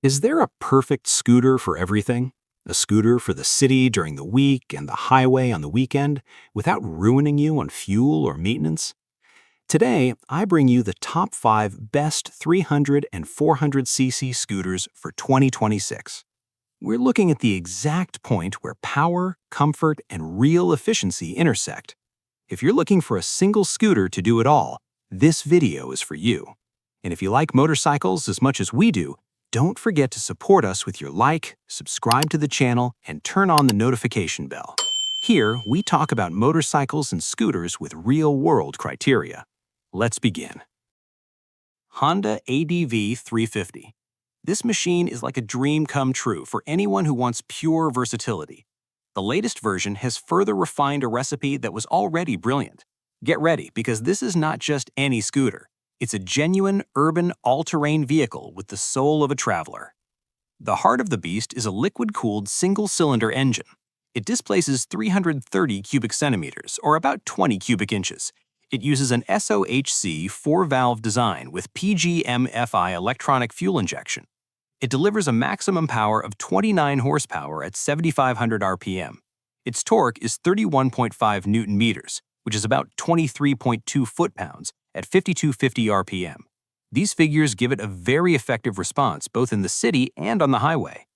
Is there a perfect scooter for everything? A scooter for the city during the week and the highway on the weekend without ruining you on fuel or maintenance? Today, I bring you the top 5 best 300 and 400cc scooters for 2026. We're looking at the exact point where power, comfort, and real efficiency intersect. If you're looking for a single scooter to do it all, this video is for you. And if you like motorcycles as much as we do, don't forget to support us with your like, subscribe to the channel, and turn on the notification bell. Here, we talk about motorcycles and scooters with real-world criteria. Let's begin. Honda ADV 350. This machine is like a dream come true for anyone who wants pure versatility. The latest version has further refined a recipe that was already brilliant. Get ready, because this is not just any scooter. It's a genuine, urban, all-terrain vehicle with the soul of a traveler. The heart of the beast is a liquid-cooled single-cylinder engine. It displaces 330 cubic centimeters, or about 20 cubic inches. It uses an SOHC 4-valve design with PGM-FI electronic fuel injection. It delivers a maximum power of 29 horsepower at 7,500 RPM. Its torque is 31.5 Newton meters, which is about 23.2 foot-pounds, at 5,250 RPM. These figures give it a very effective response both in the city and on the highway.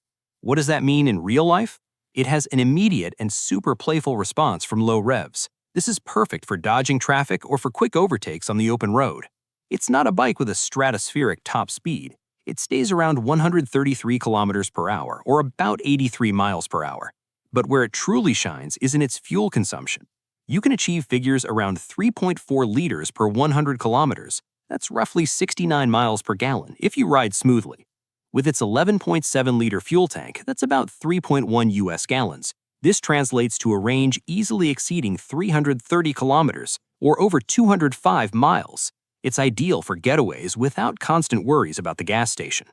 What does that mean in real life? It has an immediate and super playful response from low revs. This is perfect for dodging traffic or for quick overtakes on the open road. It's not a bike with a stratospheric top speed. It stays around 133 kilometers per hour, or about 83 miles per hour. But where it truly shines is in its fuel consumption. You can achieve figures around 3.4 liters per 100 kilometers. That's roughly 69 miles per gallon if you ride smoothly. With its 11.7-liter fuel tank, that's about 3.1 US gallons. This translates to a range easily exceeding 330 kilometers, or over 205 miles. It's ideal for getaways without constant worries about the gas station.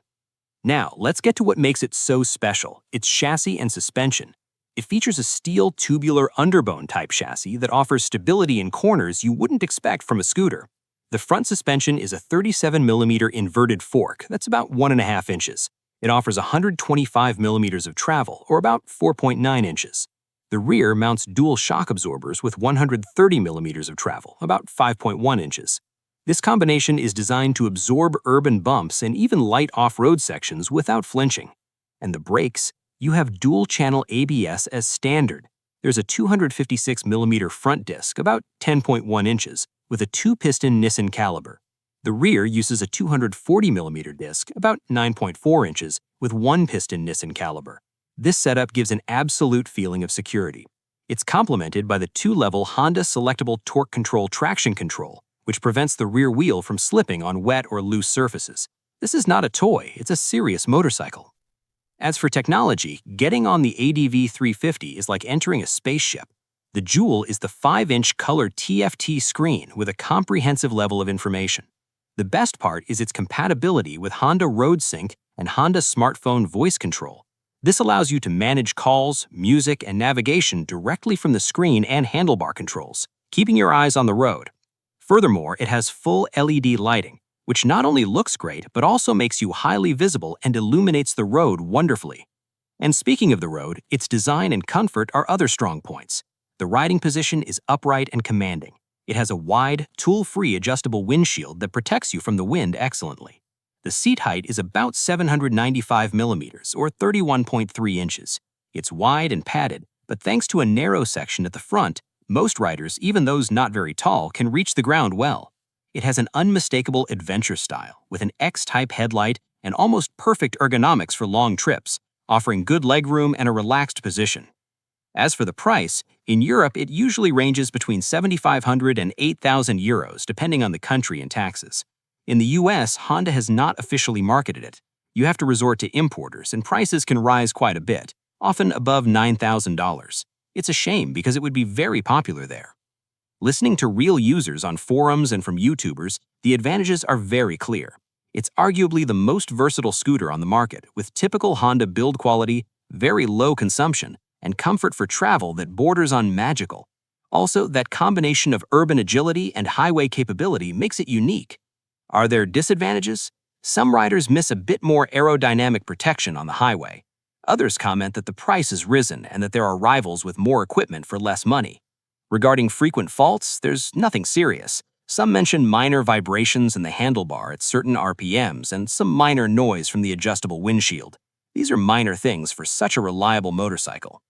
Now, let's get to what makes it so special: its chassis and suspension. It features a steel tubular underbone-type chassis that offers stability in corners you wouldn't expect from a scooter. The front suspension is a 37mm inverted fork that's about 1.5 inches. It offers 125 millimeters of travel, or about 4.9 inches. The rear mounts dual shock absorbers with 130 millimeters of travel, about 5.1 inches. This combination is designed to absorb urban bumps and even light off-road sections without flinching. And the brakes? You have dual-channel ABS as standard. There's a 256mm front disc, about 10.1 inches, with a 2-piston Nissan caliber. The rear uses a 240mm disc, about 9.4 inches, with 1-piston Nissan caliber. This setup gives an absolute feeling of security. It's complemented by the 2-level Honda Selectable Torque Control traction control, which prevents the rear wheel from slipping on wet or loose surfaces. This is not a toy, it's a serious motorcycle. As for technology, getting on the ADV 350 is like entering a spaceship. The jewel is the 5-inch color TFT screen with a comprehensive level of information. The best part is its compatibility with Honda Road Sync and Honda Smartphone Voice Control. This allows you to manage calls, music, and navigation directly from the screen and handlebar controls, keeping your eyes on the road. Furthermore, it has full LED lighting, which not only looks great, but also makes you highly visible and illuminates the road wonderfully. And speaking of the road, its design and comfort are other strong points. The riding position is upright and commanding. It has a wide, tool-free adjustable windshield that protects you from the wind excellently. The seat height is about 795 millimeters, or 31.3 inches. It's wide and padded, but thanks to a narrow section at the front, most riders, even those not very tall, can reach the ground well. It has an unmistakable adventure style, with an X-type headlight and almost perfect ergonomics for long trips, offering good legroom and a relaxed position. As for the price, in Europe it usually ranges between 7,500 and 8,000 euros, depending on the country and taxes. In the US, Honda has not officially marketed it. You have to resort to importers, and prices can rise quite a bit, often above $9,000. It's a shame because it would be very popular there. Listening to real users on forums and from YouTubers, the advantages are very clear. It's arguably the most versatile scooter on the market, with typical Honda build quality, very low consumption, and comfort for travel that borders on magical. Also, that combination of urban agility and highway capability makes it unique. Are there disadvantages? Some riders miss a bit more aerodynamic protection on the highway. Others comment that the price has risen and that there are rivals with more equipment for less money. Regarding frequent faults, there's nothing serious. Some mention minor vibrations in the handlebar at certain RPMs and some minor noise from the adjustable windshield. These are minor things for such a reliable motorcycle.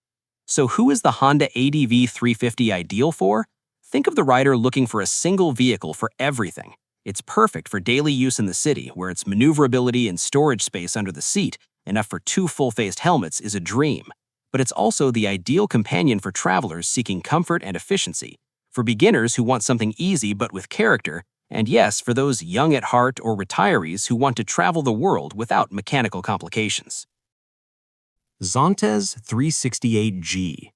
So who is the Honda ADV 350 ideal for? Think of the rider looking for a single vehicle for everything. It's perfect for daily use in the city, where its maneuverability and storage space under the seat, enough for 2 full-faced helmets, is a dream. But it's also the ideal companion for travelers seeking comfort and efficiency, for beginners who want something easy but with character, and yes, for those young at heart or retirees who want to travel the world without mechanical complications. ZONTES 368G.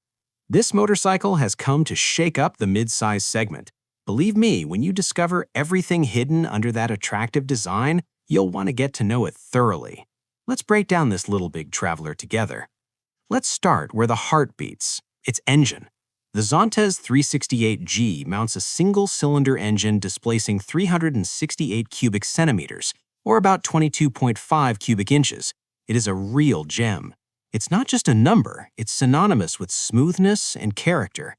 This motorcycle has come to shake up the mid-size segment. Believe me, when you discover everything hidden under that attractive design, you'll want to get to know it thoroughly. Let's break down this little big traveler together. Let's start where the heart beats, its engine. The ZONTES 368G mounts a single-cylinder engine displacing 368 cubic centimeters, or about 22.5 cubic inches. It is a real gem. It's not just a number, it's synonymous with smoothness and character.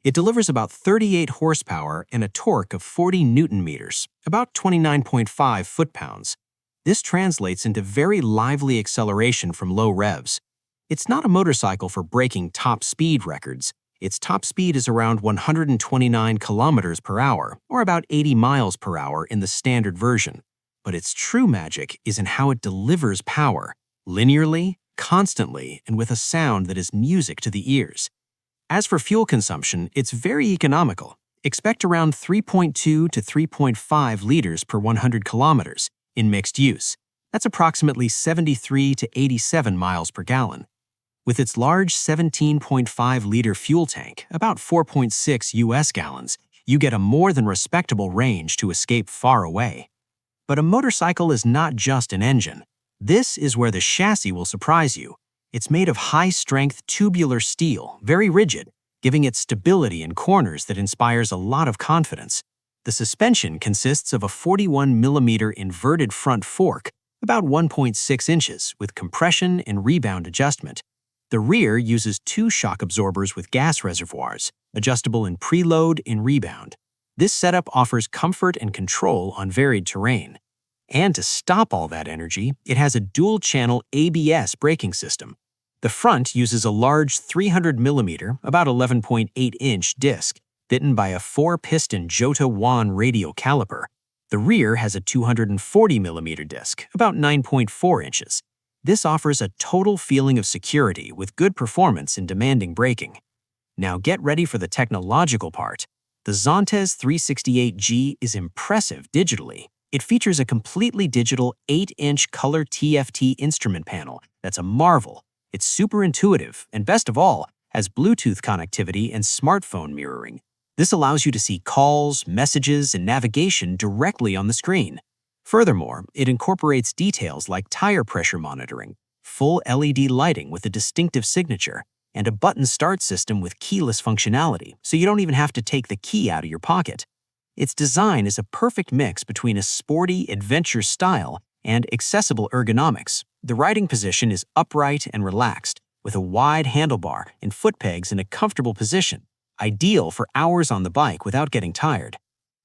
It delivers about 38 horsepower and a torque of 40 newton-meters, about 29.5 foot-pounds. This translates into very lively acceleration from low revs. It's not a motorcycle for breaking top speed records. Its top speed is around 129 kilometers per hour, or about 80 miles per hour in the standard version. But its true magic is in how it delivers power, linearly, constantly, and with a sound that is music to the ears. As for fuel consumption, it's very economical. Expect around 3.2 to 3.5 liters per 100 kilometers in mixed use. That's approximately 73 to 87 miles per gallon. With its large 17.5-liter fuel tank, about 4.6 US gallons, you get a more than respectable range to escape far away. But a motorcycle is not just an engine. This is where the chassis will surprise you. It's made of high-strength tubular steel, very rigid, giving it stability in corners that inspires a lot of confidence. The suspension consists of a 41mm inverted front fork, about 1.6 inches, with compression and rebound adjustment. The rear uses 2 shock absorbers with gas reservoirs, adjustable in preload and rebound. This setup offers comfort and control on varied terrain. And to stop all that energy, it has a dual-channel ABS braking system. The front uses a large 300mm, about 11.8-inch disc, fitted by a 4-piston Jota 1 radial caliper. The rear has a 240mm disc, about 9.4 inches. This offers a total feeling of security with good performance in demanding braking. Now get ready for the technological part. The ZONTES 368G is impressive digitally. It features a completely digital 8-inch color TFT instrument panel that's a marvel. It's super intuitive and, best of all, has Bluetooth connectivity and smartphone mirroring. This allows you to see calls, messages, and navigation directly on the screen. Furthermore, it incorporates details like tire pressure monitoring, full LED lighting with a distinctive signature, and a button start system with keyless functionality, so you don't even have to take the key out of your pocket. Its design is a perfect mix between a sporty adventure style and accessible ergonomics. The riding position is upright and relaxed, with a wide handlebar and foot pegs in a comfortable position, ideal for hours on the bike without getting tired.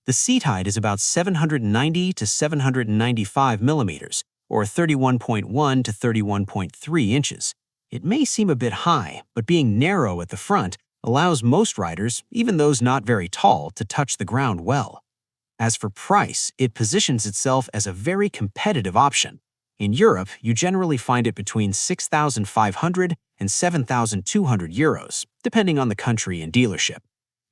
The seat height is about 790 to 795 millimeters, or 31.1 to 31.3 inches. It may seem a bit high, but being narrow at the front allows most riders, even those not very tall, to touch the ground well. As for price, it positions itself as a very competitive option. In Europe, you generally find it between 6,500 and 7,200 euros, depending on the country and dealership.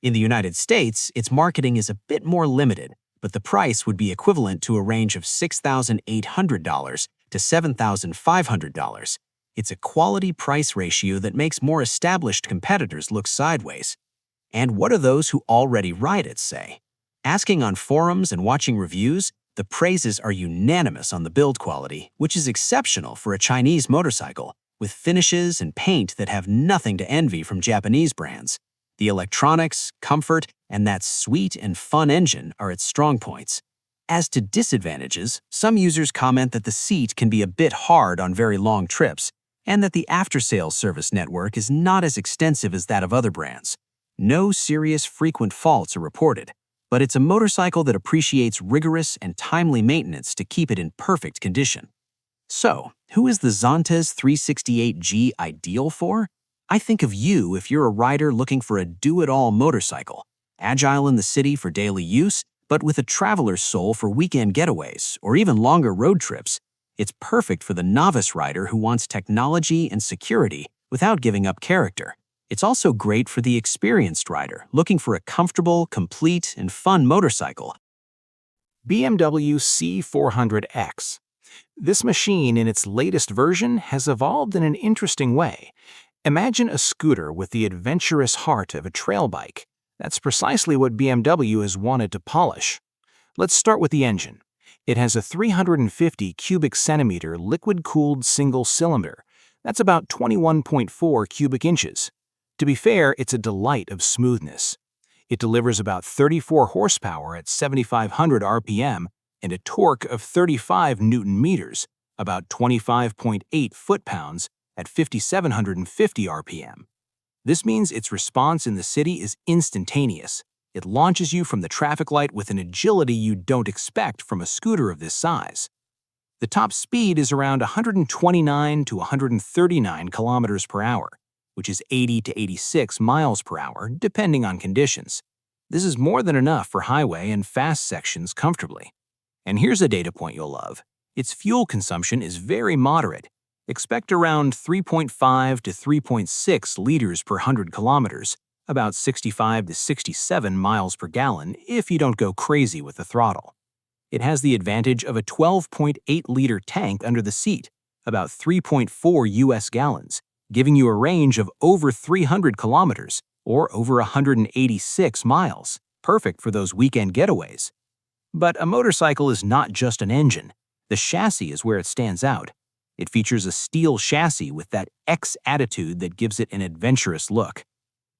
In the United States, its marketing is a bit more limited, but the price would be equivalent to a range of $6,800 to $7,500. It's a quality-price ratio that makes more established competitors look sideways. And what do those who already ride it say? Asking on forums and watching reviews, the praises are unanimous on the build quality, which is exceptional for a Chinese motorcycle, with finishes and paint that have nothing to envy from Japanese brands. The electronics, comfort, and that sweet and fun engine are its strong points. As to disadvantages, some users comment that the seat can be a bit hard on very long trips, and that the after-sales service network is not as extensive as that of other brands. No serious frequent faults are reported, but it's a motorcycle that appreciates rigorous and timely maintenance to keep it in perfect condition. So, who is the ZONTES 368G ideal for? I think of you if you're a rider looking for a do-it-all motorcycle, agile in the city for daily use, but with a traveler's soul for weekend getaways or even longer road trips. It's perfect for the novice rider who wants technology and security without giving up character. It's also great for the experienced rider looking for a comfortable, complete, and fun motorcycle. BMW C400X. This machine in its latest version has evolved in an interesting way. Imagine a scooter with the adventurous heart of a trail bike. That's precisely what BMW has wanted to polish. Let's start with the engine. It has a 350 cubic centimeter liquid-cooled single cylinder. That's about 21.4 cubic inches. To be fair, it's a delight of smoothness. It delivers about 34 horsepower at 7,500 RPM and a torque of 35 Newton meters, about 25.8 foot-pounds at 5,750 RPM. This means its response in the city is instantaneous. It launches you from the traffic light with an agility you don't expect from a scooter of this size. The top speed is around 129 to 139 kilometers per hour, which is 80 to 86 miles per hour, depending on conditions. This is more than enough for highway and fast sections comfortably. And here's a data point you'll love. Its fuel consumption is very moderate. Expect around 3.5 to 3.6 liters per 100 kilometers, about 65 to 67 miles per gallon if you don't go crazy with the throttle. It has the advantage of a 12.8-liter tank under the seat, about 3.4 US gallons, giving you a range of over 300 kilometers or over 186 miles, perfect for those weekend getaways. But a motorcycle is not just an engine. The chassis is where it stands out. It features a steel chassis with that X attitude that gives it an adventurous look.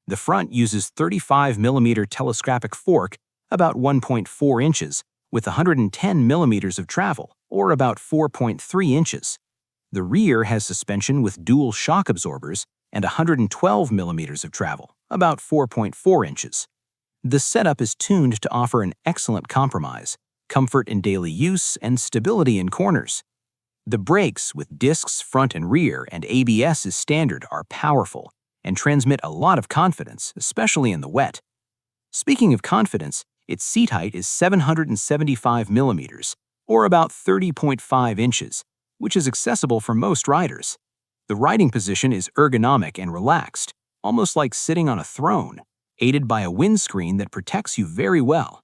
The front uses 35mm telescopic fork, about 1.4 inches, with 110 millimeters of travel, or about 4.3 inches. The rear has suspension with dual shock absorbers and 112 millimeters of travel, about 4.4 inches. The setup is tuned to offer an excellent compromise, comfort in daily use and stability in corners. The brakes, with discs front and rear and ABS as standard, are powerful and transmit a lot of confidence, especially in the wet. Speaking of confidence, its seat height is 775 millimeters, or about 30.5 inches, which is accessible for most riders. The riding position is ergonomic and relaxed, almost like sitting on a throne, aided by a windscreen that protects you very well.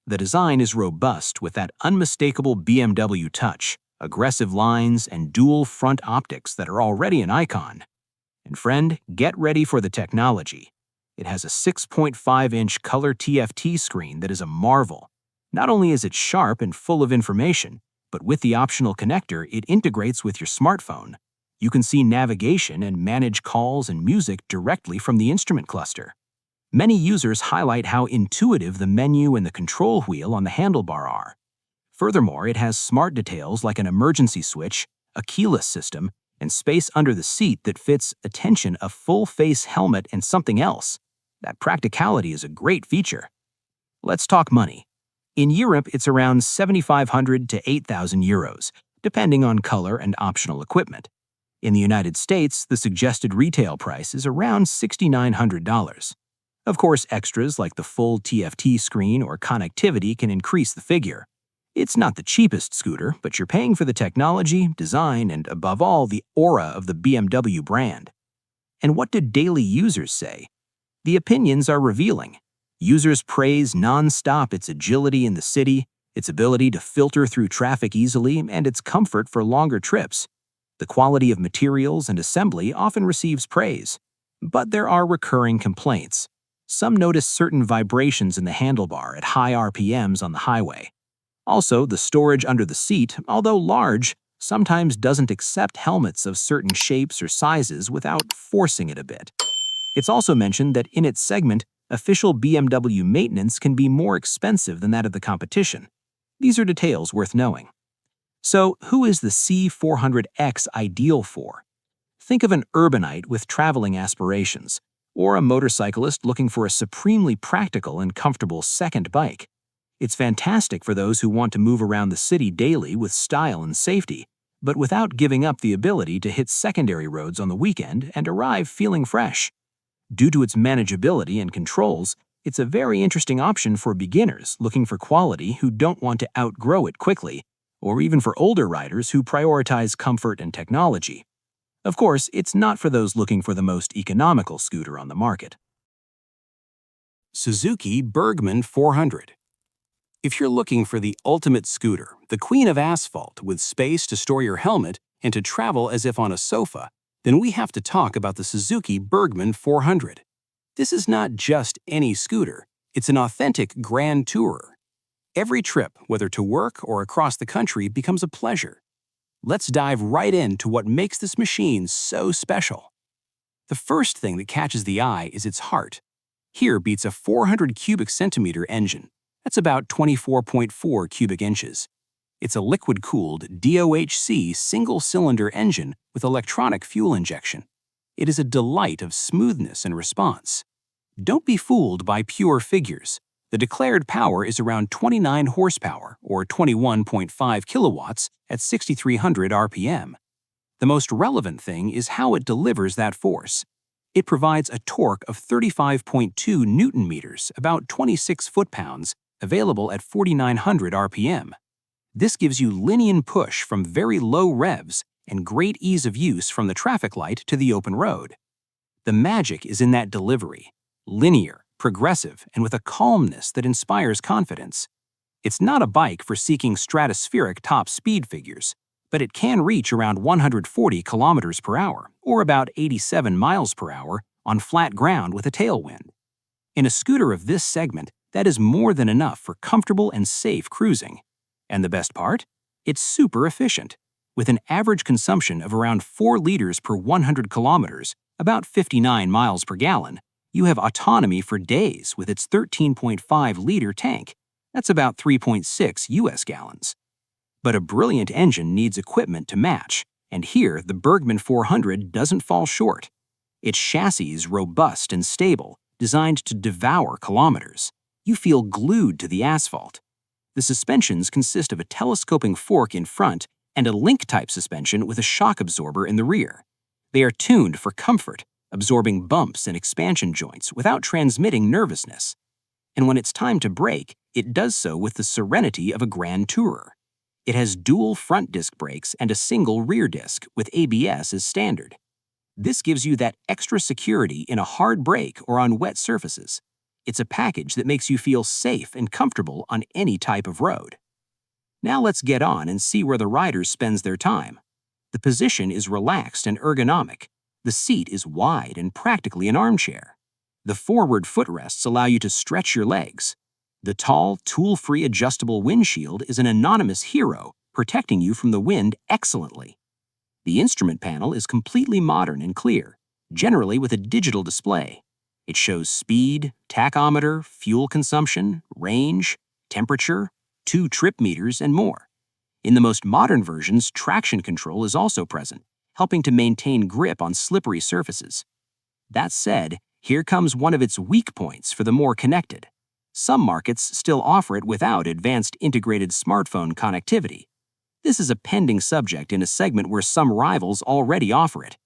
The design is robust with that unmistakable BMW touch, aggressive lines, and dual front optics that are already an icon. And friend, get ready for the technology. It has a 6.5-inch color TFT screen that is a marvel. Not only is it sharp and full of information, but with the optional connector, it integrates with your smartphone. You can see navigation and manage calls and music directly from the instrument cluster. Many users highlight how intuitive the menu and the control wheel on the handlebar are. Furthermore, it has smart details like an emergency switch, a keyless system, and space under the seat that fits attention, a full-face helmet, and something else. That practicality is a great feature. Let's talk money. In Europe, it's around 7,500 to 8,000 euros, depending on color and optional equipment. In the United States, the suggested retail price is around $6,900. Of course, extras like the full TFT screen or connectivity can increase the figure. It's not the cheapest scooter, but you're paying for the technology, design, and above all, the aura of the BMW brand. And what do daily users say? The opinions are revealing. Users praise non-stop its agility in the city, its ability to filter through traffic easily, and its comfort for longer trips. The quality of materials and assembly often receives praise. But there are recurring complaints. Some notice certain vibrations in the handlebar at high RPMs on the highway. Also, the storage under the seat, although large, sometimes doesn't accept helmets of certain shapes or sizes without forcing it a bit. It's also mentioned that in its segment, official BMW maintenance can be more expensive than that of the competition. These are details worth knowing. So, who is the C400X ideal for? Think of an urbanite with traveling aspirations, or a motorcyclist looking for a supremely practical and comfortable second bike. It's fantastic for those who want to move around the city daily with style and safety, but without giving up the ability to hit secondary roads on the weekend and arrive feeling fresh. Due to its manageability and controls, it's a very interesting option for beginners looking for quality who don't want to outgrow it quickly, or even for older riders who prioritize comfort and technology. Of course, it's not for those looking for the most economical scooter on the market. Suzuki BURGMAN 400. If you're looking for the ultimate scooter, the queen of asphalt with space to store your helmet and to travel as if on a sofa, then we have to talk about the Suzuki BURGMAN 400. This is not just any scooter, it's an authentic grand tourer. Every trip, whether to work or across the country, becomes a pleasure. Let's dive right into what makes this machine so special. The first thing that catches the eye is its heart. Here beats a 400 cubic centimeter engine. That's about 24.4 cubic inches. It's a liquid-cooled DOHC single-cylinder engine with electronic fuel injection. It is a delight of smoothness and response. Don't be fooled by pure figures. The declared power is around 29 horsepower, or 21.5 kilowatts, at 6,300 RPM. The most relevant thing is how it delivers that force. It provides a torque of 35.2 newton meters, about 26 foot-pounds, available at 4,900 RPM. This gives you linear push from very low revs and great ease of use from the traffic light to the open road. The magic is in that delivery, linear, progressive, and with a calmness that inspires confidence. It's not a bike for seeking stratospheric top speed figures, but it can reach around 140 kilometers per hour, or about 87 miles per hour, on flat ground with a tailwind. In a scooter of this segment, that is more than enough for comfortable and safe cruising. And the best part? It's super efficient. With an average consumption of around 4 liters per 100 kilometers, about 59 miles per gallon, you have autonomy for days with its 13.5-liter tank. That's about 3.6 US gallons. But a brilliant engine needs equipment to match, and here the BURGMAN 400 doesn't fall short. Its chassis is robust and stable, designed to devour kilometers. You feel glued to the asphalt. The suspensions consist of a telescoping fork in front and a link-type suspension with a shock absorber in the rear. They are tuned for comfort, absorbing bumps and expansion joints without transmitting nervousness. And when it's time to brake, it does so with the serenity of a grand tourer. It has dual front disc brakes and a single rear disc with ABS as standard. This gives you that extra security in a hard brake or on wet surfaces. It's a package that makes you feel safe and comfortable on any type of road. Now let's get on and see where the rider spends their time. The position is relaxed and ergonomic. The seat is wide and practically an armchair. The forward footrests allow you to stretch your legs. The tall, tool-free adjustable windshield is an anonymous hero, protecting you from the wind excellently. The instrument panel is completely modern and clear, generally with a digital display. It shows speed, tachometer, fuel consumption, range, temperature, 2 trip meters, and more. In the most modern versions, traction control is also present, helping to maintain grip on slippery surfaces. That said, here comes one of its weak points for the more connected. Some markets still offer it without advanced integrated smartphone connectivity. This is a pending subject in a segment where some rivals already offer it.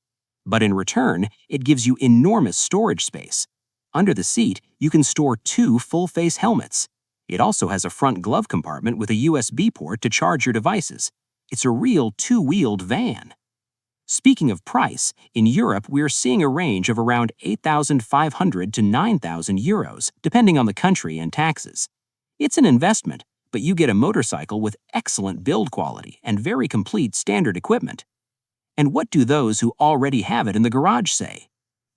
But in return, it gives you enormous storage space. Under the seat, you can store 2 full-face helmets. It also has a front glove compartment with a USB port to charge your devices. It's a real 2-wheeled van. Speaking of price, in Europe we're seeing a range of around 8,500 to 9,000 euros, depending on the country and taxes. It's an investment, but you get a motorcycle with excellent build quality and very complete standard equipment. And what do those who already have it in the garage say?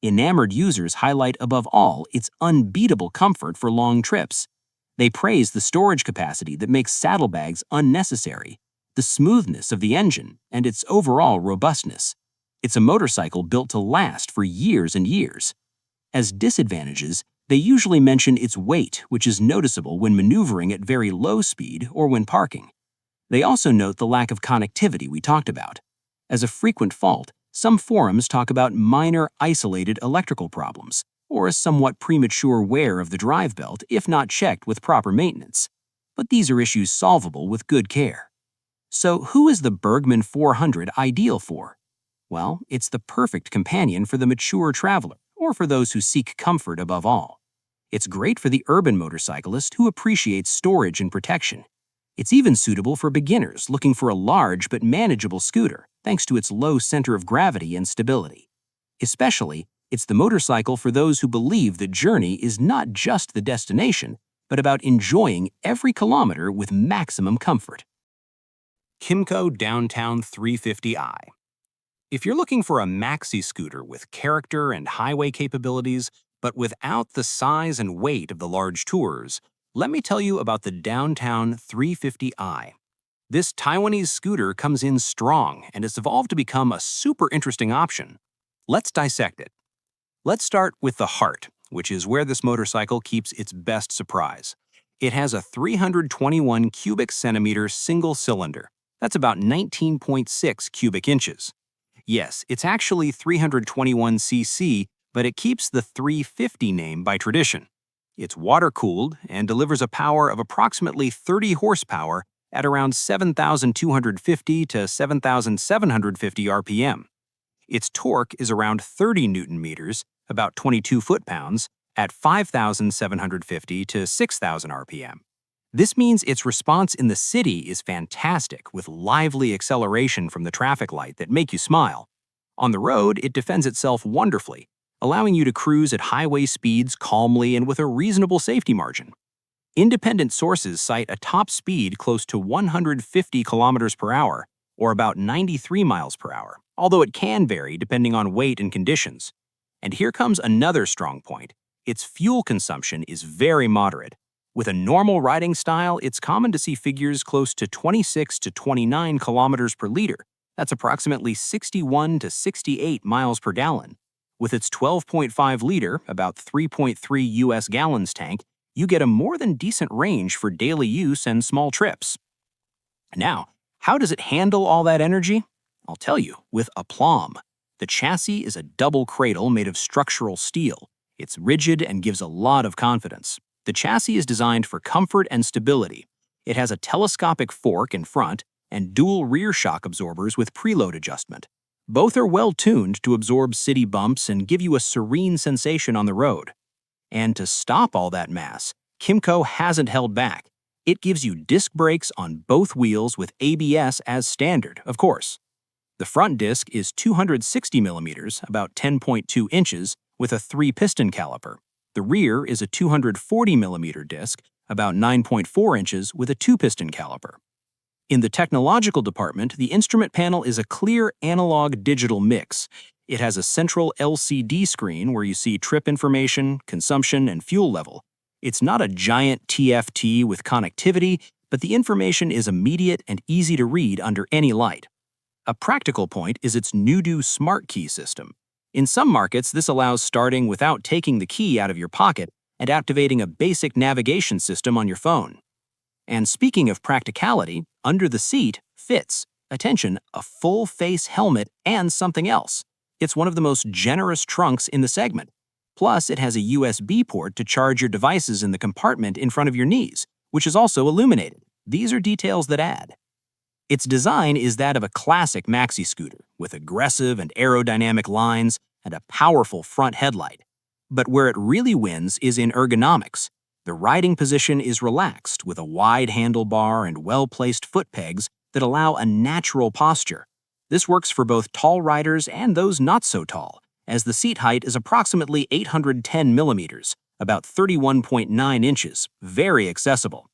Enamored users highlight above all its unbeatable comfort for long trips. They praise the storage capacity that makes saddlebags unnecessary, the smoothness of the engine, and its overall robustness. It's a motorcycle built to last for years and years. As disadvantages, They usually mention its weight, which is noticeable when maneuvering at very low speed or when parking. They also note the lack of connectivity we talked about. As a frequent fault, some forums talk about minor isolated electrical problems, or a somewhat premature wear of the drive belt if not checked with proper maintenance. But these are issues solvable with good care. So who is the Bergman 400 ideal for? Well, it's the perfect companion for the mature traveler, or for those who seek comfort above all. It's great for the urban motorcyclist who appreciates storage and protection. It's even suitable for beginners looking for a large but manageable scooter, thanks to its low center of gravity and stability. Especially, it's the motorcycle for those who believe the journey is not just the destination, but about enjoying every kilometer with maximum comfort. KYMCO Downtown 350i. If you're looking for a maxi scooter with character and highway capabilities, but without the size and weight of the large tours, let me tell you about the Downtown 350i. This Taiwanese scooter comes in strong and has evolved to become a super interesting option. Let's dissect it. Let's start with the heart, which is where this motorcycle keeps its best surprise. It has a 321 cubic centimeter single cylinder. That's about 19.6 cubic inches. Yes, it's actually 321 cc, but it keeps the 350 name by tradition. It's water-cooled and delivers a power of approximately 30 horsepower at around 7,250 to 7,750 RPM. Its torque is around 30 newton meters, about 22 foot-pounds, at 5,750 to 6,000 RPM. This means its response in the city is fantastic, with lively acceleration from the traffic light that make you smile. On the road, it defends itself wonderfully, allowing you to cruise at highway speeds calmly and with a reasonable safety margin. Independent sources cite a top speed close to 150 kilometers per hour, or about 93 miles per hour, although it can vary depending on weight and conditions. And here comes another strong point. Its fuel consumption is very moderate. With a normal riding style, it's common to see figures close to 26 to 29 kilometers per liter. That's approximately 61 to 68 miles per gallon. With its 12.5-liter, about 3.3 US gallons tank, you get a more than decent range for daily use and small trips. Now, how does it handle all that energy? I'll tell you, with aplomb. The chassis is a double cradle made of structural steel. It's rigid and gives a lot of confidence. The chassis is designed for comfort and stability. It has a telescopic fork in front and dual rear shock absorbers with preload adjustment. Both are well tuned to absorb city bumps and give you a serene sensation on the road. And to stop all that mass, KYMCO hasn't held back. It gives you disc brakes on both wheels with ABS as standard, of course. The front disc is 260 millimeters, about 10.2 inches, with a 3-piston caliper. The rear is a 240 millimeter disc, about 9.4 inches, with a 2-piston caliper. In the technological department, the instrument panel is a clear analog-digital mix. It has a central LCD screen where you see trip information, consumption, and fuel level. It's not a giant TFT with connectivity, but the information is immediate and easy to read under any light. A practical point is its Nudu Smart Key system. In some markets, this allows starting without taking the key out of your pocket and activating a basic navigation system on your phone. And speaking of practicality, under the seat fits, attention, a full-face helmet and something else. It's one of the most generous trunks in the segment. Plus, it has a USB port to charge your devices in the compartment in front of your knees, which is also illuminated. These are details that add. Its design is that of a classic maxi scooter, with aggressive and aerodynamic lines and a powerful front headlight. But where it really wins is in ergonomics. The riding position is relaxed with a wide handlebar and well-placed foot pegs that allow a natural posture. This works for both tall riders and those not so tall, as the seat height is approximately 810 millimeters, about 31.9 inches, very accessible.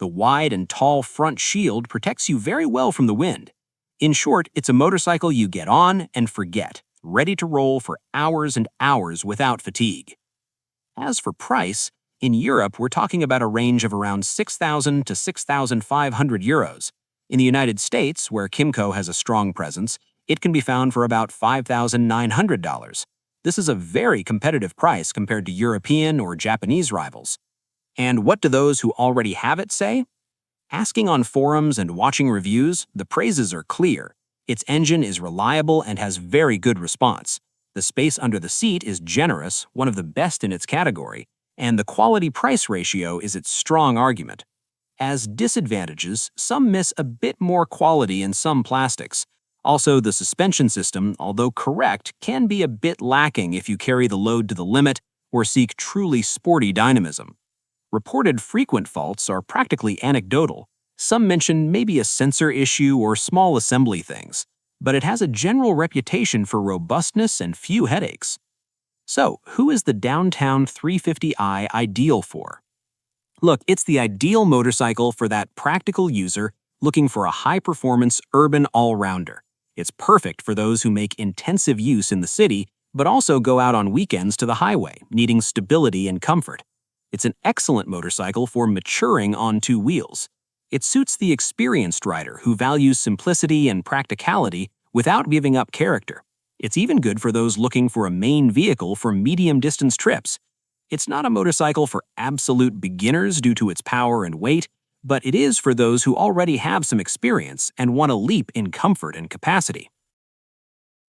The wide and tall front shield protects you very well from the wind. In short, it's a motorcycle you get on and forget, ready to roll for hours and hours without fatigue. As for price, in Europe, we're talking about a range of around 6,000 to 6,500 euros. In the United States, where KYMCO has a strong presence, it can be found for about $5,900. This is a very competitive price compared to European or Japanese rivals. And what do those who already have it say? Asking on forums and watching reviews, the praises are clear. Its engine is reliable and has very good response. The space under the seat is generous, one of the best in its category, and the quality-price ratio is its strong argument. As disadvantages, some miss a bit more quality in some plastics. Also, the suspension system, although correct, can be a bit lacking if you carry the load to the limit or seek truly sporty dynamism. Reported frequent faults are practically anecdotal. Some mention maybe a sensor issue or small assembly things, but it has a general reputation for robustness and few headaches. So, who is the downtown 350i ideal for? Look, it's the ideal motorcycle for that practical user looking for a high-performance urban all-rounder. It's perfect for those who make intensive use in the city, but also go out on weekends to the highway, needing stability and comfort. It's an excellent motorcycle for maturing on two wheels. It suits the experienced rider who values simplicity and practicality without giving up character. It's even good for those looking for a main vehicle for medium-distance trips. It's not a motorcycle for absolute beginners due to its power and weight, but it is for those who already have some experience and want a leap in comfort and capacity.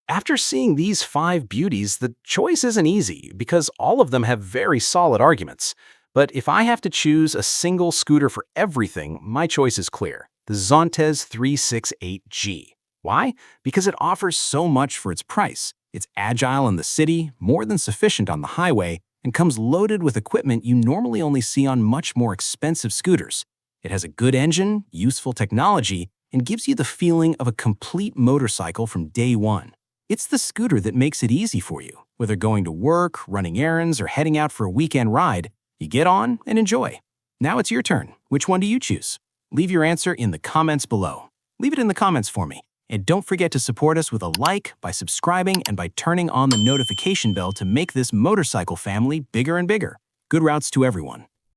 After seeing these 5 beauties, the choice isn't easy because all of them have very solid arguments. But if I have to choose a single scooter for everything, my choice is clear: the ZONTES 368G. Why? Because it offers so much for its price. It's agile in the city, more than sufficient on the highway, and comes loaded with equipment you normally only see on much more expensive scooters. It has a good engine, useful technology, and gives you the feeling of a complete motorcycle from day one. It's the scooter that makes it easy for you. Whether going to work, running errands, or heading out for a weekend ride, you get on and enjoy. Now it's your turn. Which one do you choose? Leave your answer in the comments below. Leave it in the comments for me. And don't forget to support us with a like, by subscribing, and by turning on the notification bell to make this motorcycle family bigger and bigger. Good routes to everyone.